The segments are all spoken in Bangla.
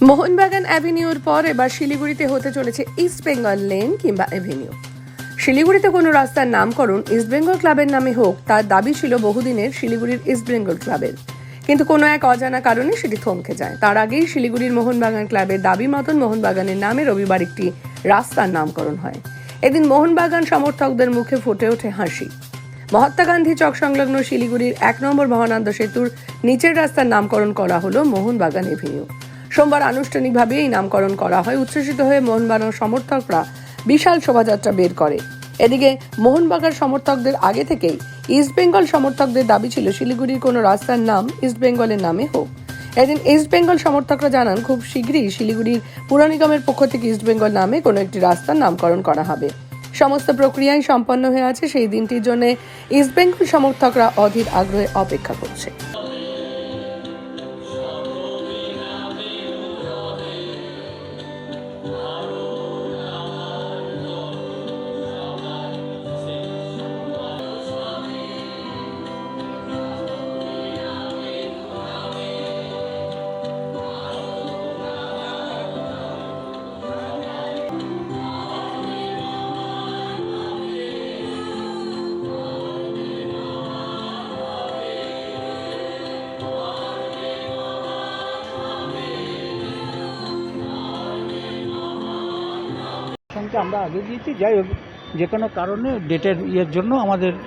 মোহনবাগান অ্যাভিনিউর পর এবার শিলিগুড়িতে হতে চলেছে ইস্ট বেঙ্গল লেন কিংবা অ্যাভিনিউ। শিলিগুড়িতে কোনো রাস্তার নামকরণ ইস্ট বেঙ্গল ক্লাবের নামে হোক, তার দাবি ছিল বহুদিনের শিলিগুড়ির ইস্ট বেঙ্গল ক্লাবের, কিন্তু কোনো এক অজানা কারণে সেটি থমকে যায়। তার আগেই শিলিগুড়ির মোহনবাগান ক্লাবের দাবি মতন মোহনবাগানের নামে রবিবার একটি রাস্তার নামকরণ হয়। এদিন মোহনবাগান সমর্থকদের মুখে ফুটে ওঠে হাসি। মহাত্মা গান্ধী চক সংলগ্ন শিলিগুড়ির 1 নম্বর মহানন্দ সেতুর নিচের রাস্তার নামকরণ করা হলো মোহনবাগান এভিনিউ। সোমবার আনুষ্ঠানিকভাবে এই নামকরণ করা হয়। উচ্ছ্বসিত হয়ে মোহনবাগান সমর্থকরা বিশাল শোভাযাত্রা বের করে। এদিকে মোহনবাগান সমর্থকদের আগে থেকেই ইস্ট বেঙ্গল সমর্থকদের দাবি ছিল শিলিগুড়ির কোনো রাস্তার নাম ইস্ট বেঙ্গলের নামে হোক। এদিন ইস্ট বেঙ্গল সমর্থকরা জানান, খুব শীঘ্রই শিলিগুড়ির পুর নিগমের পক্ষ থেকে ইস্ট বেঙ্গল নামে কোনো একটি রাস্তার নামকরণ করা হবে। সমস্ত প্রক্রিয়াই সম্পন্ন হয়ে আছে। সেই দিনটির জন্য ইস্ট বেঙ্গল সমর্থকরা অধীর আগ্রহে অপেক্ষা করছে। আমরা আগে দিয়েছি, যাই হোক যে কোনো কারণে ডেটের ইয়ের জন্য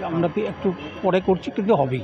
আমরা একটু পরে করছি, কিন্তু হবেই।